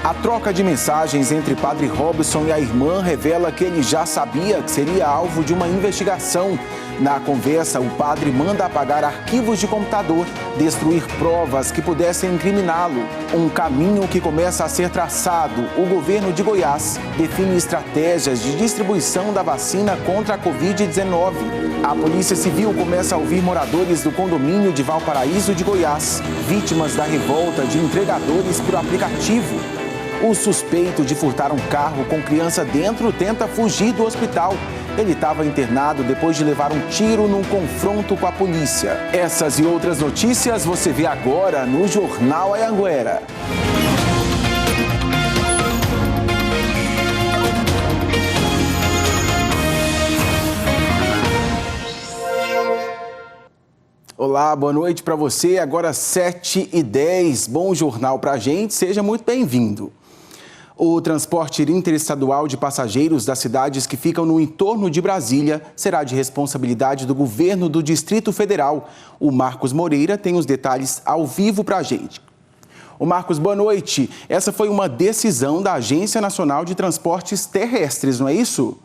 A troca de mensagens entre Padre Robson e a irmã revela que ele já sabia que seria alvo de uma investigação. Na conversa, o padre manda apagar arquivos de computador, destruir provas que pudessem incriminá-lo. Um caminho que começa a ser traçado. O governo de Goiás define estratégias de distribuição da vacina contra a Covid-19. A Polícia Civil começa a ouvir moradores do condomínio de Valparaíso de Goiás, vítimas da revolta de entregadores por aplicativo. O suspeito de furtar um carro com criança dentro tenta fugir do hospital. Ele estava internado depois de levar um tiro num confronto com a polícia. Essas e outras notícias você vê agora no Jornal Anhanguera. Olá, boa noite para você. Agora 7h10. Bom jornal para a gente. Seja muito bem-vindo. O transporte interestadual de passageiros das cidades que ficam no entorno de Brasília será de responsabilidade do governo do Distrito Federal. O Marcos Moreira tem os detalhes ao vivo para a gente. O Marcos, boa noite. Essa foi uma decisão da Agência Nacional de Transportes Terrestres, não é isso?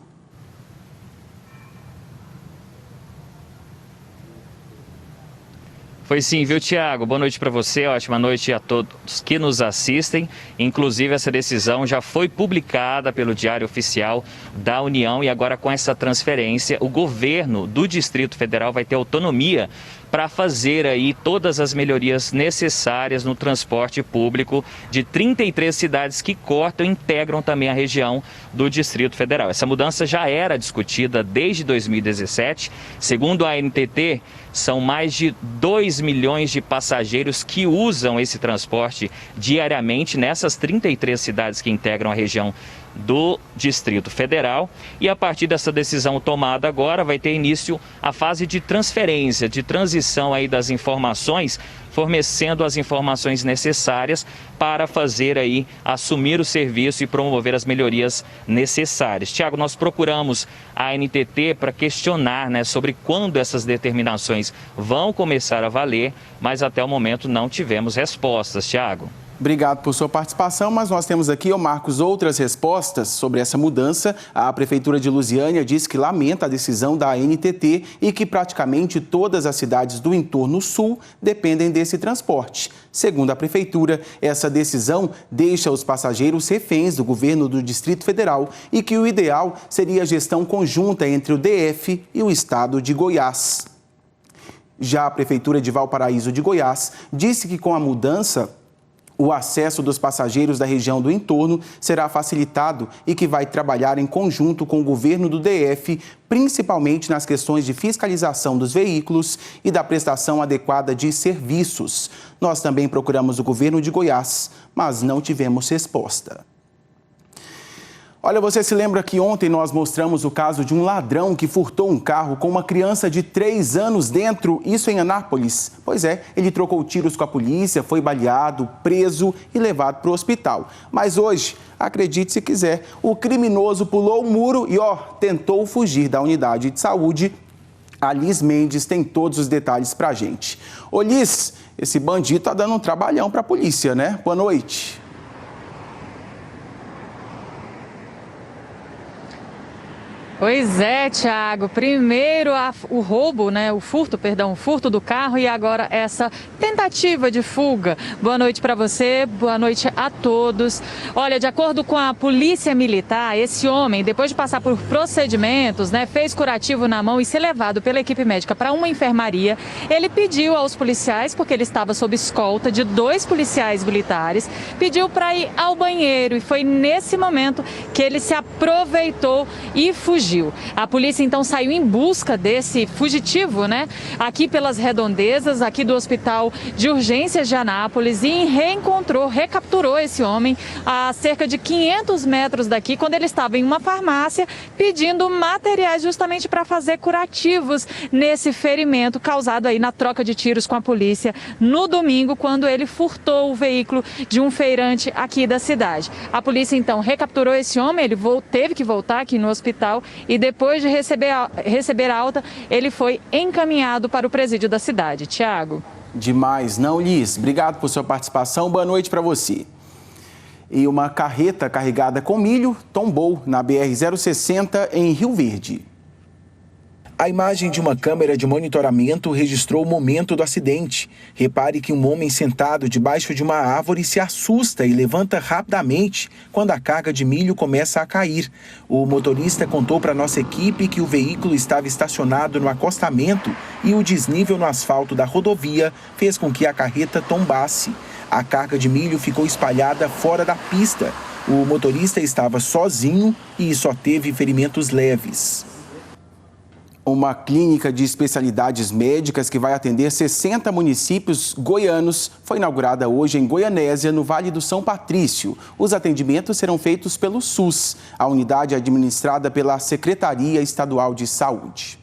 Foi sim, viu, Tiago? Boa noite para você, ótima noite a todos que nos assistem. Inclusive, essa decisão já foi publicada pelo Diário Oficial da União e agora com essa transferência, o governo do Distrito Federal vai ter autonomia para fazer aí todas as melhorias necessárias no transporte público de 33 cidades que cortam e integram também a região do Distrito Federal. Essa mudança já era discutida desde 2017. Segundo a ANTT, são mais de 2 milhões de passageiros que usam esse transporte diariamente nessas 33 cidades que integram a região do Distrito Federal. E a partir dessa decisão tomada agora vai ter início a fase de transferência, de transição aí das informações, fornecendo as informações necessárias para fazer aí, assumir o serviço e promover as melhorias necessárias. Tiago, nós procuramos a ANTT para questionar, sobre quando essas determinações vão começar a valer, mas até o momento não tivemos respostas, Tiago. Obrigado por sua participação, mas nós temos aqui, Marcos, outras respostas sobre essa mudança. A Prefeitura de Lusiânia diz que lamenta a decisão da ANTT e que praticamente todas as cidades do entorno sul dependem desse transporte. Segundo a Prefeitura, essa decisão deixa os passageiros reféns do governo do Distrito Federal e que o ideal seria a gestão conjunta entre o DF e o estado de Goiás. Já a Prefeitura de Valparaíso de Goiás disse que com a mudança, o acesso dos passageiros da região do entorno será facilitado e que vai trabalhar em conjunto com o governo do DF, principalmente nas questões de fiscalização dos veículos e da prestação adequada de serviços. Nós também procuramos o governo de Goiás, mas não tivemos resposta. Olha, você se lembra que ontem nós mostramos o caso de um ladrão que furtou um carro com uma criança de 3 anos dentro, isso em Anápolis? Pois é, ele trocou tiros com a polícia, foi baleado, preso e levado para o hospital. Mas hoje, acredite se quiser, o criminoso pulou o muro e, tentou fugir da unidade de saúde. A Liz Mendes tem todos os detalhes para a gente. Ô Liz, esse bandido tá dando um trabalhão para a polícia, né? Boa noite. Pois é, Tiago. Primeiro o roubo, o furto do carro e agora essa tentativa de fuga. Boa noite para você, boa noite a todos. Olha, de acordo com a Polícia Militar, esse homem, depois de passar por procedimentos, fez curativo na mão e ser levado pela equipe médica para uma enfermaria, ele pediu aos policiais, porque ele estava sob escolta de 2 policiais militares, pediu para ir ao banheiro e foi nesse momento que ele se aproveitou e fugiu. A polícia então saiu em busca desse fugitivo, aqui pelas redondezas, aqui do Hospital de Urgências de Anápolis e recapturou esse homem a cerca de 500 metros daqui, quando ele estava em uma farmácia pedindo materiais justamente para fazer curativos nesse ferimento causado aí na troca de tiros com a polícia no domingo, quando ele furtou o veículo de um feirante aqui da cidade. A polícia então recapturou esse homem, ele teve que voltar aqui no hospital e depois de receber alta, ele foi encaminhado para o presídio da cidade. Tiago. Demais, não, Liz? Obrigado por sua participação. Boa noite para você. E uma carreta carregada com milho tombou na BR-060 em Rio Verde. A imagem de uma câmera de monitoramento registrou o momento do acidente. Repare que um homem sentado debaixo de uma árvore se assusta e levanta rapidamente quando a carga de milho começa a cair. O motorista contou para nossa equipe que o veículo estava estacionado no acostamento e o desnível no asfalto da rodovia fez com que a carreta tombasse. A carga de milho ficou espalhada fora da pista. O motorista estava sozinho e só teve ferimentos leves. Uma clínica de especialidades médicas que vai atender 60 municípios goianos foi inaugurada hoje em Goianésia, no Vale do São Patrício. Os atendimentos serão feitos pelo SUS, a unidade administrada pela Secretaria Estadual de Saúde.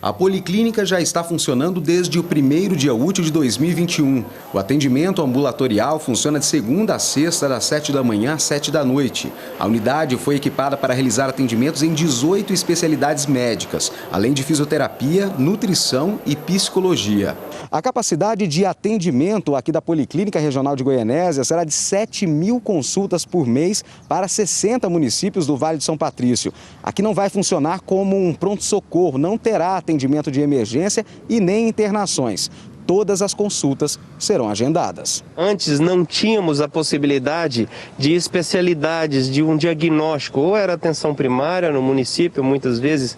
A policlínica já está funcionando desde o primeiro dia útil de 2021. O atendimento ambulatorial funciona de segunda a sexta, das 7 da manhã às 7 da noite. A unidade foi equipada para realizar atendimentos em 18 especialidades médicas, além de fisioterapia, nutrição e psicologia. A capacidade de atendimento aqui da Policlínica Regional de Goianésia será de 7.000 consultas por mês para 60 municípios do Vale do São Patrício. Aqui não vai funcionar como um pronto-socorro, não terá atendimento de emergência e nem internações. Todas as consultas serão agendadas. Antes não tínhamos a possibilidade de especialidades de um diagnóstico, ou era atenção primária no município, muitas vezes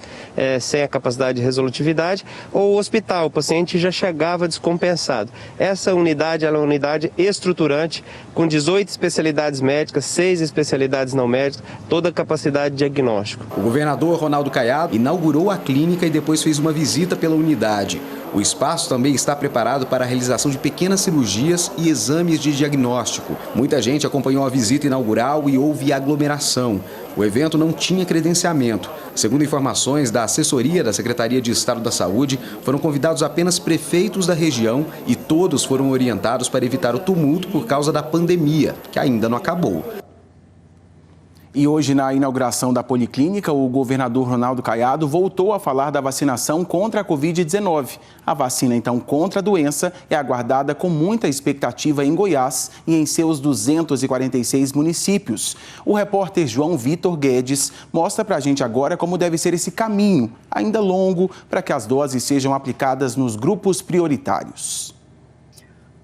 sem a capacidade de resolutividade, ou o hospital, o paciente já chegava descompensado. Essa unidade ela é uma unidade estruturante, com 18 especialidades médicas, 6 especialidades não médicas, toda a capacidade de diagnóstico. O governador Ronaldo Caiado inaugurou a clínica e depois fez uma visita pela unidade. O espaço também está preparado para a realização de pequenas cirurgias e exames de diagnóstico. Muita gente acompanhou a visita inaugural e houve aglomeração. O evento não tinha credenciamento. Segundo informações da assessoria da Secretaria de Estado da Saúde, foram convidados apenas prefeitos da região e todos foram orientados para evitar o tumulto por causa da pandemia, que ainda não acabou. E hoje, na inauguração da Policlínica, o governador Ronaldo Caiado voltou a falar da vacinação contra a Covid-19. A vacina, então, contra a doença é aguardada com muita expectativa em Goiás e em seus 246 municípios. O repórter João Vitor Guedes mostra para a gente agora como deve ser esse caminho, ainda longo, para que as doses sejam aplicadas nos grupos prioritários.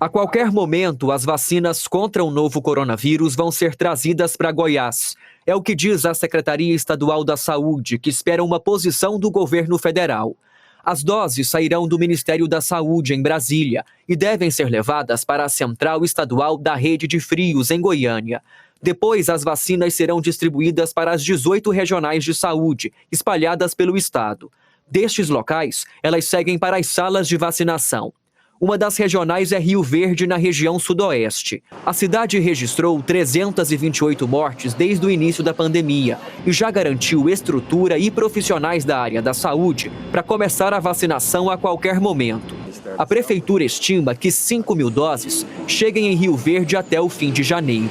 A qualquer momento, as vacinas contra o novo coronavírus vão ser trazidas para Goiás. É o que diz a Secretaria Estadual da Saúde, que espera uma posição do governo federal. As doses sairão do Ministério da Saúde, em Brasília, e devem ser levadas para a Central Estadual da Rede de Frios, em Goiânia. Depois, as vacinas serão distribuídas para as 18 regionais de saúde, espalhadas pelo estado. Destes locais, elas seguem para as salas de vacinação. Uma das regionais é Rio Verde, na região sudoeste. A cidade registrou 328 mortes desde o início da pandemia e já garantiu estrutura e profissionais da área da saúde para começar a vacinação a qualquer momento. A prefeitura estima que 5.000 doses cheguem em Rio Verde até o fim de janeiro.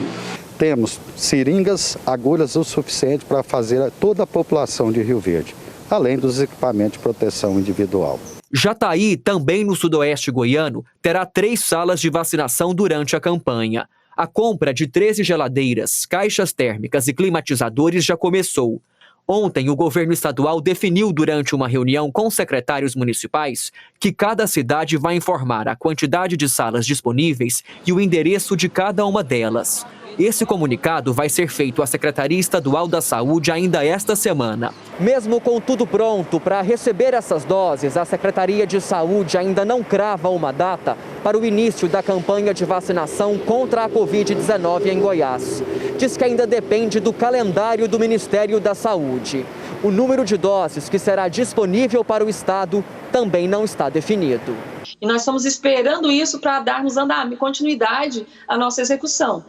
Temos seringas, agulhas o suficiente para fazer toda a população de Rio Verde, além dos equipamentos de proteção individual. Jataí, também no sudoeste goiano, terá 3 salas de vacinação durante a campanha. A compra de 13 geladeiras, caixas térmicas e climatizadores já começou. Ontem, o governo estadual definiu durante uma reunião com secretários municipais que cada cidade vai informar a quantidade de salas disponíveis e o endereço de cada uma delas. Esse comunicado vai ser feito à Secretaria Estadual da Saúde ainda esta semana. Mesmo com tudo pronto para receber essas doses, a Secretaria de Saúde ainda não crava uma data para o início da campanha de vacinação contra a Covid-19 em Goiás. Diz que ainda depende do calendário do Ministério da Saúde. O número de doses que será disponível para o estado também não está definido. E nós estamos esperando isso para darmos continuidade à nossa execução.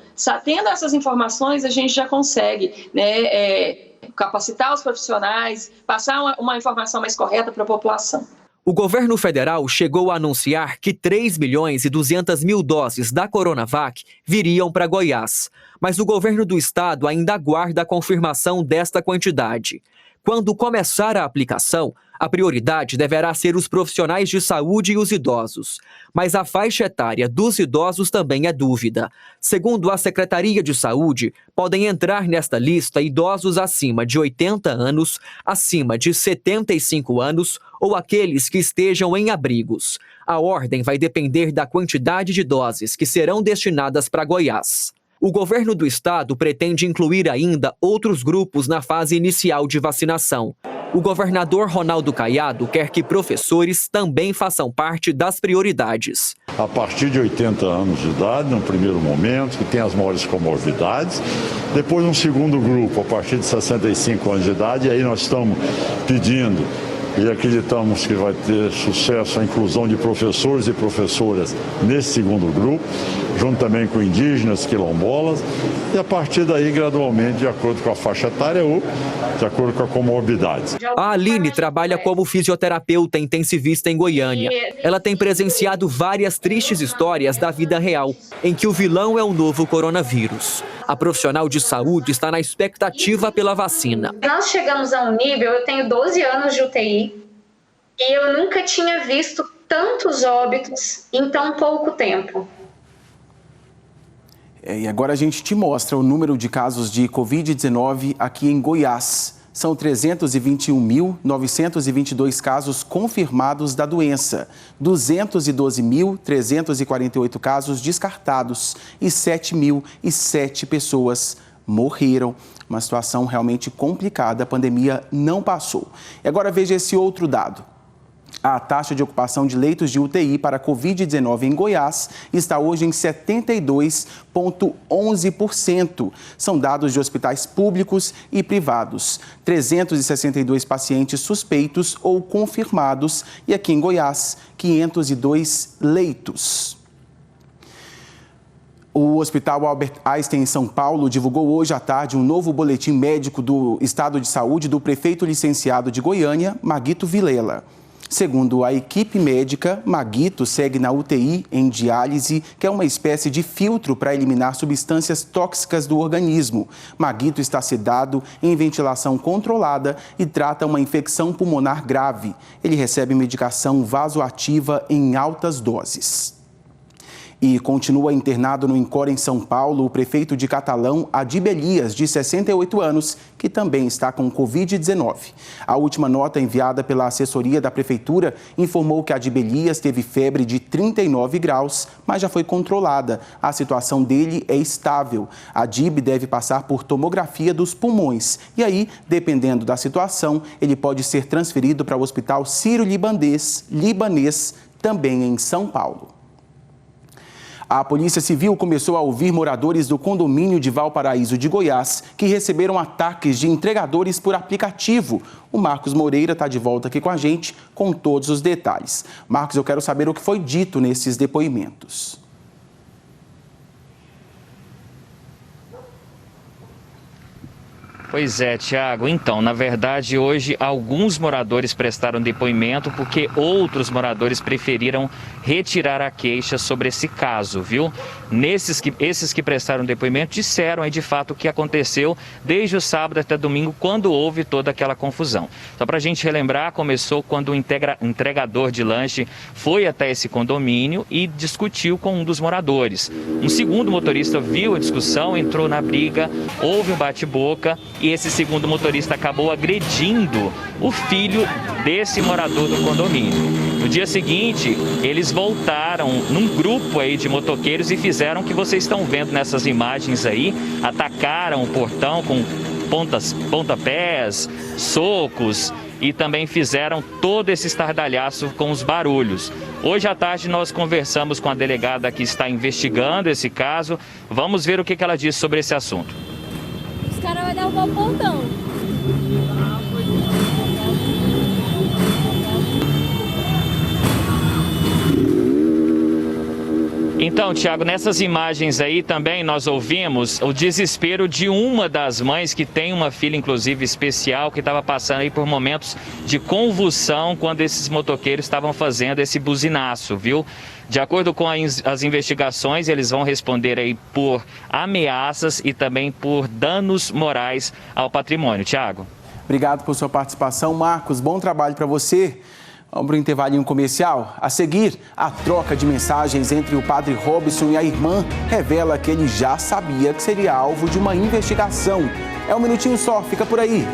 Tendo essas informações, a gente já consegue, capacitar os profissionais, passar uma informação mais correta para a população. O governo federal chegou a anunciar que 3.200.000 doses da Coronavac viriam para Goiás. Mas o governo do estado ainda aguarda a confirmação desta quantidade. Quando começar a aplicação, a prioridade deverá ser os profissionais de saúde e os idosos. Mas a faixa etária dos idosos também é dúvida. Segundo a Secretaria de Saúde, podem entrar nesta lista idosos acima de 80 anos, acima de 75 anos ou aqueles que estejam em abrigos. A ordem vai depender da quantidade de doses que serão destinadas para Goiás. O governo do estado pretende incluir ainda outros grupos na fase inicial de vacinação. O governador Ronaldo Caiado quer que professores também façam parte das prioridades. A partir de 80 anos de idade, no primeiro momento, que tem as maiores comorbidades. Depois, um segundo grupo, a partir de 65 anos de idade, e aí nós estamos pedindo e acreditamos que vai ter sucesso a inclusão de professores e professoras nesse segundo grupo, junto também com indígenas, quilombolas, e a partir daí, gradualmente, de acordo com a faixa etária ou de acordo com a comorbidade. A Aline trabalha como fisioterapeuta intensivista em Goiânia. Ela tem presenciado várias tristes histórias da vida real, em que o vilão é o novo coronavírus. A profissional de saúde está na expectativa pela vacina. Nós chegamos a um nível, eu tenho 12 anos de UTI, e eu nunca tinha visto tantos óbitos em tão pouco tempo. E agora a gente te mostra o número de casos de Covid-19 aqui em Goiás. São 321.922 casos confirmados da doença, 212.348 casos descartados e 7.007 pessoas morreram. Uma situação realmente complicada, a pandemia não passou. E agora veja esse outro dado. A taxa de ocupação de leitos de UTI para Covid-19 em Goiás está hoje em 72,11%. São dados de hospitais públicos e privados. 362 pacientes suspeitos ou confirmados e aqui em Goiás, 502 leitos. O Hospital Albert Einstein, em São Paulo, divulgou hoje à tarde um novo boletim médico do Estado de Saúde do prefeito licenciado de Goiânia, Maguito Vilela. Segundo a equipe médica, Maguito segue na UTI em diálise, que é uma espécie de filtro para eliminar substâncias tóxicas do organismo. Maguito está sedado em ventilação controlada e trata uma infecção pulmonar grave. Ele recebe medicação vasoativa em altas doses. E continua internado no INCOR em São Paulo o prefeito de Catalão, Adib Elias, de 68 anos, que também está com Covid-19. A última nota enviada pela assessoria da prefeitura informou que Adib Elias teve febre de 39 graus, mas já foi controlada. A situação dele é estável. Adib deve passar por tomografia dos pulmões. E aí, dependendo da situação, ele pode ser transferido para o Hospital Sírio-Libanês, também em São Paulo. A Polícia Civil começou a ouvir moradores do condomínio de Valparaíso de Goiás que receberam ataques de entregadores por aplicativo. O Marcos Moreira está de volta aqui com a gente com todos os detalhes. Marcos, eu quero saber o que foi dito nesses depoimentos. Pois é, Tiago. Então, na verdade, hoje alguns moradores prestaram depoimento porque outros moradores preferiram retirar a queixa sobre esse caso, viu? Esses que prestaram depoimento disseram aí de fato o que aconteceu desde o sábado até domingo, quando houve toda aquela confusão. Só para a gente relembrar, começou quando o entregador de lanche foi até esse condomínio e discutiu com um dos moradores. Um segundo motorista viu a discussão, entrou na briga, houve um bate-boca. E esse segundo motorista acabou agredindo o filho desse morador do condomínio. No dia seguinte, eles voltaram num grupo aí de motoqueiros e fizeram o que vocês estão vendo nessas imagens aí. Atacaram o portão com pontapés, socos e também fizeram todo esse estardalhaço com os barulhos. Hoje à tarde nós conversamos com a delegada que está investigando esse caso. Vamos ver o que ela disse sobre esse assunto. Os caras vão derrubar o pontão. Então, Tiago, nessas imagens aí também nós ouvimos o desespero de uma das mães que tem uma filha, inclusive, especial, que estava passando aí por momentos de convulsão quando esses motoqueiros estavam fazendo esse buzinaço, viu? De acordo com as investigações, eles vão responder aí por ameaças e também por danos morais ao patrimônio. Tiago. Obrigado por sua participação, Marcos. Bom trabalho para você. Vamos para o intervalinho comercial. A seguir, a troca de mensagens entre o padre Robson e a irmã revela que ele já sabia que seria alvo de uma investigação. É um minutinho só, fica por aí.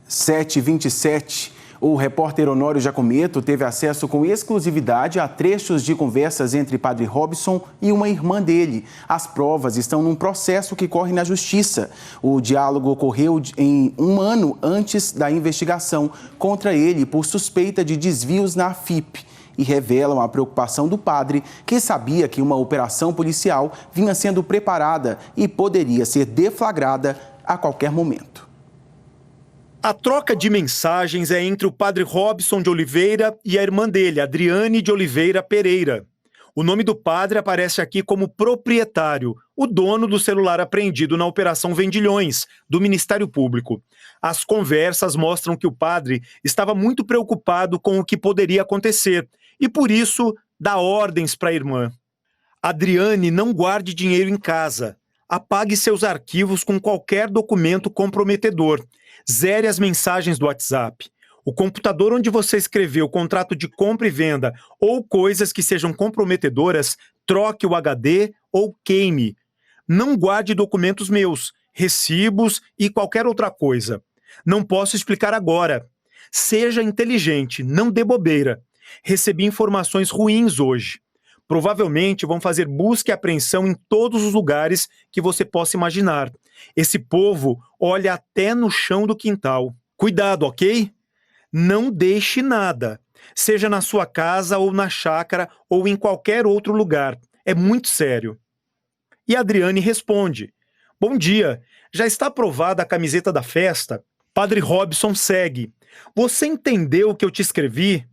(7h27). O repórter Honório Jacometo teve acesso com exclusividade a trechos de conversas entre padre Robson e uma irmã dele. As provas estão num processo que corre na justiça. O diálogo ocorreu em um ano antes da investigação contra ele por suspeita de desvios na AFIP e revelam a preocupação do padre, que sabia que uma operação policial vinha sendo preparada e poderia ser deflagrada a qualquer momento. A troca de mensagens é entre o padre Robson de Oliveira e a irmã dele, Adriane de Oliveira Pereira. O nome do padre aparece aqui como proprietário, o dono do celular apreendido na Operação Vendilhões, do Ministério Público. As conversas mostram que o padre estava muito preocupado com o que poderia acontecer e, por isso, dá ordens para a irmã. Adriane, não guarde dinheiro em casa. Apague seus arquivos com qualquer documento comprometedor. Zere as mensagens do WhatsApp. O computador onde você escreveu contrato de compra e venda ou coisas que sejam comprometedoras, troque o HD ou queime. Não guarde documentos meus, recibos e qualquer outra coisa. Não posso explicar agora. Seja inteligente, não dê bobeira. Recebi informações ruins hoje. Provavelmente vão fazer busca e apreensão em todos os lugares que você possa imaginar. Esse povo olha até no chão do quintal. Cuidado, ok? Não deixe nada, seja na sua casa ou na chácara ou em qualquer outro lugar. É muito sério. E Adriane responde: bom dia, já está aprovada a camiseta da festa? Padre Robson segue: você entendeu o que eu te escrevi?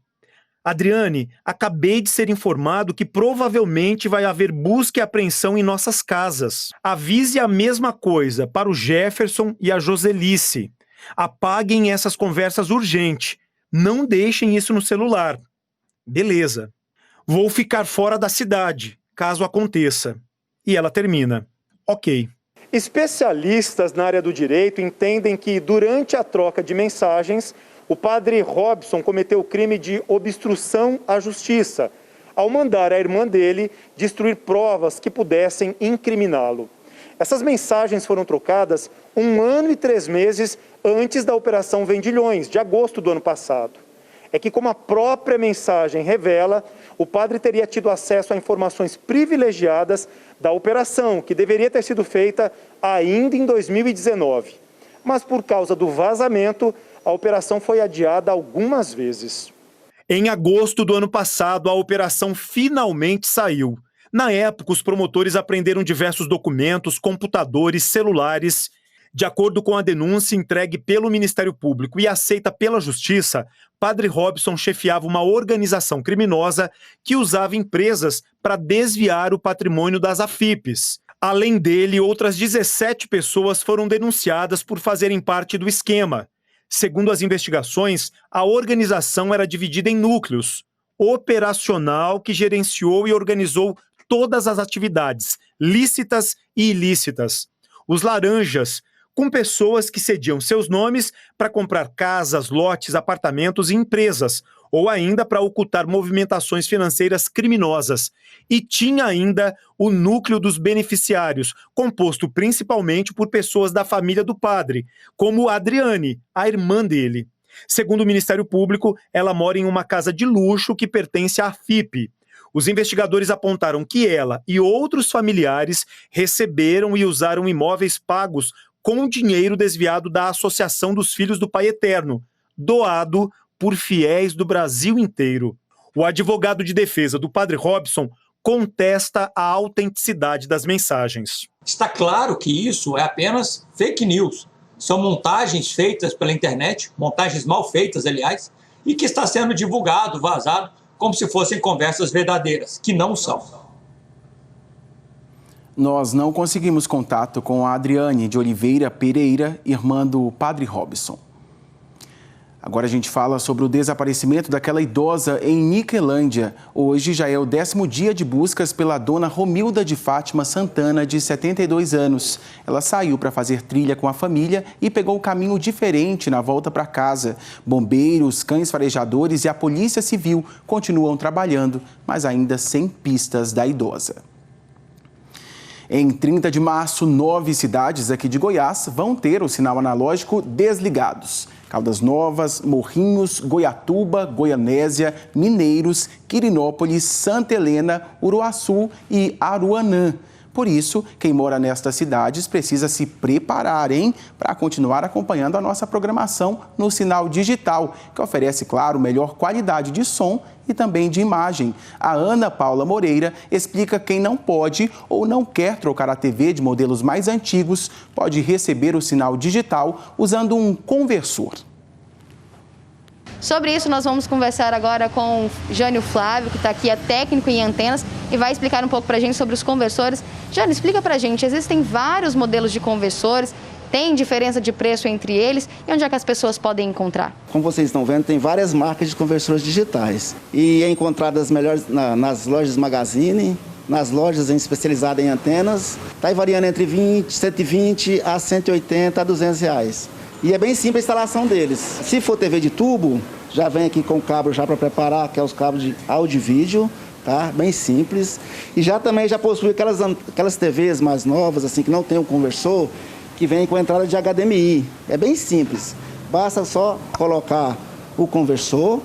Adriane, acabei de ser informado que provavelmente vai haver busca e apreensão em nossas casas. Avise a mesma coisa para o Jefferson e a Joselice. Apaguem essas conversas urgente. Não deixem isso no celular. Beleza. Vou ficar fora da cidade, caso aconteça. E ela termina: ok. Especialistas na área do direito entendem que durante a troca de mensagens, o padre Robson cometeu o crime de obstrução à justiça, ao mandar a irmã dele destruir provas que pudessem incriminá-lo. Essas mensagens foram trocadas 1 ano e 3 meses antes da Operação Vendilhões, de agosto do ano passado. É que, como a própria mensagem revela, o padre teria tido acesso a informações privilegiadas da operação, que deveria ter sido feita ainda em 2019. Mas, por causa do vazamento, a operação foi adiada algumas vezes. Em agosto do ano passado, a operação finalmente saiu. Na época, os promotores apreenderam diversos documentos, computadores, celulares. De acordo com a denúncia entregue pelo Ministério Público e aceita pela Justiça, padre Robson chefiava uma organização criminosa que usava empresas para desviar o patrimônio das AFIPs. Além dele, outras 17 pessoas foram denunciadas por fazerem parte do esquema. Segundo as investigações, a organização era dividida em núcleos: operacional, que gerenciou e organizou todas as atividades, lícitas e ilícitas; os laranjas, com pessoas que cediam seus nomes para comprar casas, lotes, apartamentos e empresas, ou ainda para ocultar movimentações financeiras criminosas. E tinha ainda o núcleo dos beneficiários, composto principalmente por pessoas da família do padre, como Adriane, a irmã dele. Segundo o Ministério Público, ela mora em uma casa de luxo que pertence à AFIP. Os investigadores apontaram que ela e outros familiares receberam e usaram imóveis pagos com dinheiro desviado da Associação dos Filhos do Pai Eterno, doado por fiéis do Brasil inteiro. O advogado de defesa do padre Robson contesta a autenticidade das mensagens. Está claro que isso é apenas fake news. São montagens feitas pela internet, montagens mal feitas, aliás, e que está sendo divulgado, vazado, como se fossem conversas verdadeiras, que não são. Nós não conseguimos contato com a Adriane de Oliveira Pereira, irmã do padre Robson. Agora a gente fala sobre o desaparecimento daquela idosa em Niquelândia. Hoje já é o 10º dia de buscas pela dona Romilda de Fátima Santana, de 72 anos. Ela saiu para fazer trilha com a família e pegou um caminho diferente na volta para casa. Bombeiros, cães farejadores e a Polícia Civil continuam trabalhando, mas ainda sem pistas da idosa. Em 30 de março, 9 cidades aqui de Goiás vão ter o sinal analógico desligados. Caldas Novas, Morrinhos, Goiatuba, Goianésia, Mineiros, Quirinópolis, Santa Helena, Uruaçu e Aruanã. Por isso, quem mora nestas cidades precisa se preparar, para continuar acompanhando a nossa programação no sinal digital, que oferece, claro, melhor qualidade de som e também de imagem. A Ana Paula Moreira explica quem não pode ou não quer trocar a TV de modelos mais antigos pode receber o sinal digital usando um conversor. Sobre isso, nós vamos conversar agora com o Jânio Flávio, que está aqui, é técnico em antenas, e vai explicar um pouco para a gente sobre os conversores. Jânio, explica para a gente, existem vários modelos de conversores, tem diferença de preço entre eles, e onde é que as pessoas podem encontrar? Como vocês estão vendo, tem várias marcas de conversores digitais, e é encontrado as melhores nas lojas Magazine, nas lojas especializadas em antenas, está variando entre 120 a 180 a R$200. E é bem simples a instalação deles. Se for TV de tubo, já vem aqui com o cabo já para preparar, que é os cabos de áudio e vídeo, tá? Bem simples. E já possui aquelas TVs mais novas, assim, que não tem um conversor, que vem com a entrada de HDMI. É bem simples. Basta só colocar o conversor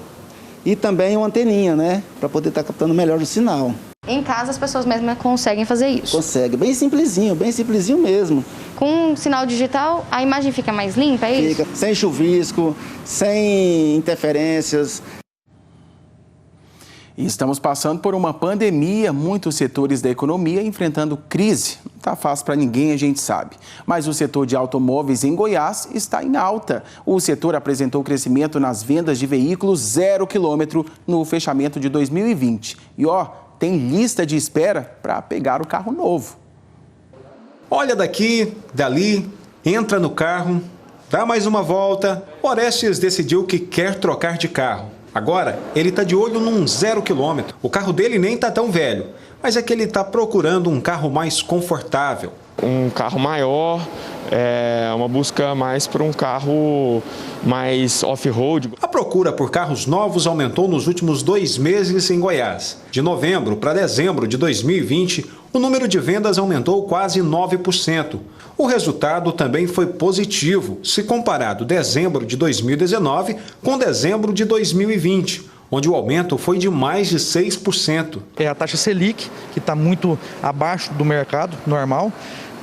e também uma anteninha, né? Para poder estar captando melhor o sinal. Em casa as pessoas mesmo conseguem fazer isso? Consegue, bem simplesinho mesmo. Com sinal digital, a imagem fica mais limpa, é isso? Fica, sem chuvisco, sem interferências. E estamos passando por uma pandemia, muitos setores da economia enfrentando crise. Não está fácil para ninguém, a gente sabe. Mas o setor de automóveis em Goiás está em alta. O setor apresentou crescimento nas vendas de veículos 0 km no fechamento de 2020. E tem lista de espera para pegar o carro novo. Olha daqui, dali, entra no carro, dá mais uma volta. Orestes decidiu que quer trocar de carro. Agora, ele está de olho num 0 km. O carro dele nem está tão velho, mas é que ele está procurando um carro mais confortável. Um carro maior, uma busca mais por um carro mais off-road. A procura por carros novos aumentou nos últimos 2 meses em Goiás. De novembro para dezembro de 2020, o número de vendas aumentou quase 9%. O resultado também foi positivo, se comparado dezembro de 2019 com dezembro de 2020. Onde o aumento foi de mais de 6%. É a taxa Selic, que está muito abaixo do mercado normal,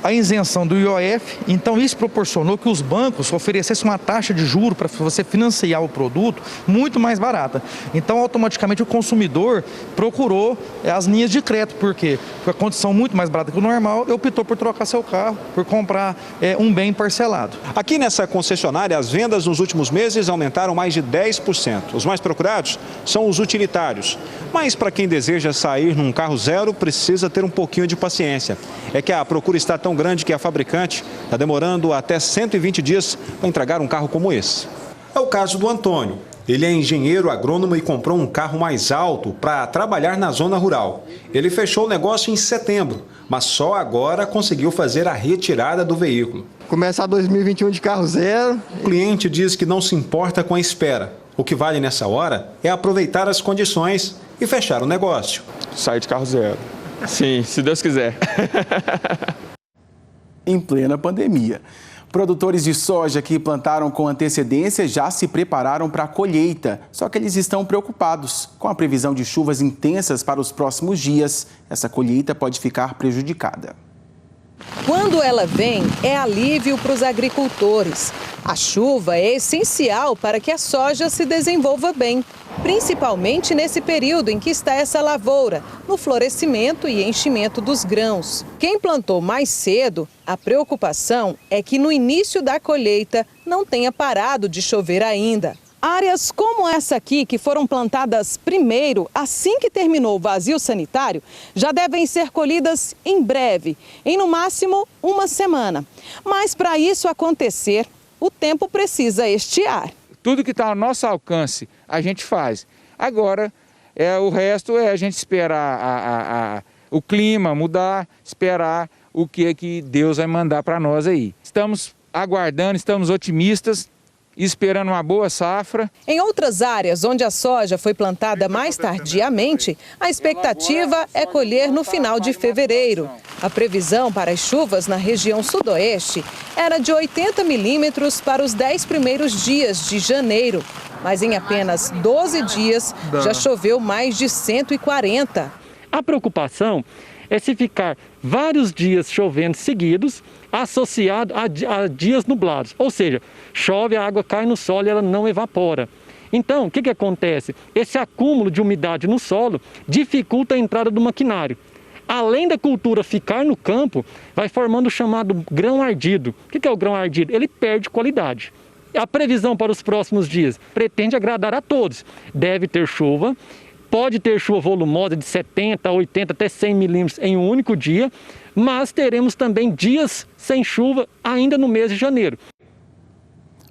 a isenção do IOF, então isso proporcionou que os bancos oferecessem uma taxa de juros para você financiar o produto muito mais barata. Então, automaticamente, o consumidor procurou as linhas de crédito, porque a condição muito mais barata que o normal, ele optou por trocar seu carro, por comprar um bem parcelado. Aqui nessa concessionária, as vendas nos últimos meses aumentaram mais de 10%. Os mais procurados são os utilitários. Mas para quem deseja sair num carro zero, precisa ter um pouquinho de paciência. É que a procura está tão grande que a fabricante está demorando até 120 dias para entregar um carro como esse. É o caso do Antônio. Ele é engenheiro agrônomo e comprou um carro mais alto para trabalhar na zona rural. Ele fechou o negócio em setembro, mas só agora conseguiu fazer a retirada do veículo. Começar 2021 de carro zero. O cliente diz que não se importa com a espera. O que vale nessa hora é aproveitar as condições e fechar o negócio. Sair de carro zero. Sim, se Deus quiser. Em plena pandemia. Produtores de soja que plantaram com antecedência já se prepararam para a colheita, só que eles estão preocupados. Com a previsão de chuvas intensas para os próximos dias, essa colheita pode ficar prejudicada. Quando ela vem, é alívio para os agricultores. A chuva é essencial para que a soja se desenvolva bem, principalmente nesse período em que está essa lavoura, no florescimento e enchimento dos grãos. Quem plantou mais cedo, a preocupação é que no início da colheita não tenha parado de chover ainda. Áreas como essa aqui, que foram plantadas primeiro, assim que terminou o vazio sanitário, já devem ser colhidas em breve, em no máximo uma semana. Mas para isso acontecer, o tempo precisa estiar. Tudo que está ao nosso alcance, a gente faz. Agora, o resto é a gente esperar o clima mudar, esperar o que Deus vai mandar para nós aí. Estamos aguardando, estamos otimistas, esperando uma boa safra. Em outras áreas onde a soja foi plantada mais tardiamente, a expectativa é colher no final de fevereiro. A previsão para as chuvas na região sudoeste era de 80 milímetros para os 10 primeiros dias de janeiro. Mas em apenas 12 dias já choveu mais de 140. A preocupação é se ficar vários dias chovendo seguidos, associado a dias nublados. Ou seja, chove, a água cai no solo e ela não evapora. Então, o que acontece? Esse acúmulo de umidade no solo dificulta a entrada do maquinário. Além da cultura ficar no campo, vai formando o chamado grão ardido. O que é o grão ardido? Ele perde qualidade. A previsão para os próximos dias pretende agradar a todos. Deve ter chuva. Pode ter chuva volumosa de 70, 80, até 100 milímetros em um único dia, mas teremos também dias sem chuva ainda no mês de janeiro.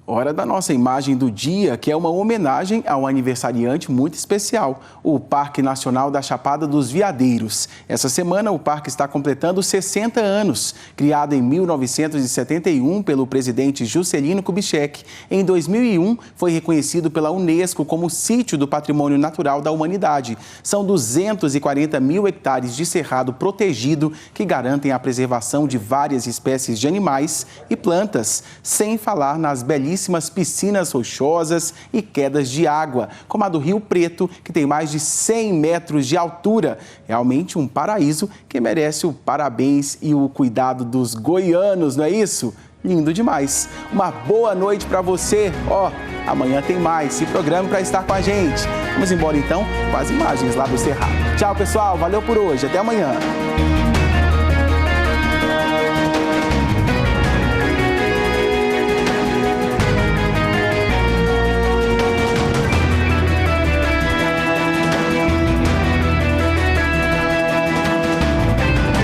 Hora da nossa imagem do dia, que é uma homenagem ao aniversariante muito especial, o Parque Nacional da Chapada dos Veadeiros. Essa semana o parque está completando 60 anos. Criado em 1971 pelo presidente Juscelino Kubitschek, em 2001 foi reconhecido pela Unesco como Sítio do Patrimônio Natural da Humanidade. São 240 mil hectares de cerrado protegido que garantem a preservação de várias espécies de animais e plantas, sem falar nas belíssimas piscinas rochosas e quedas de água, como a do Rio Preto, que tem mais de 100 metros de altura. Realmente um paraíso que merece o parabéns e o cuidado dos goianos, não é isso? Lindo demais. Uma boa noite para você. Amanhã tem mais. Se programe para estar com a gente. Vamos embora então com as imagens lá do Cerrado. Tchau, pessoal. Valeu por hoje. Até amanhã.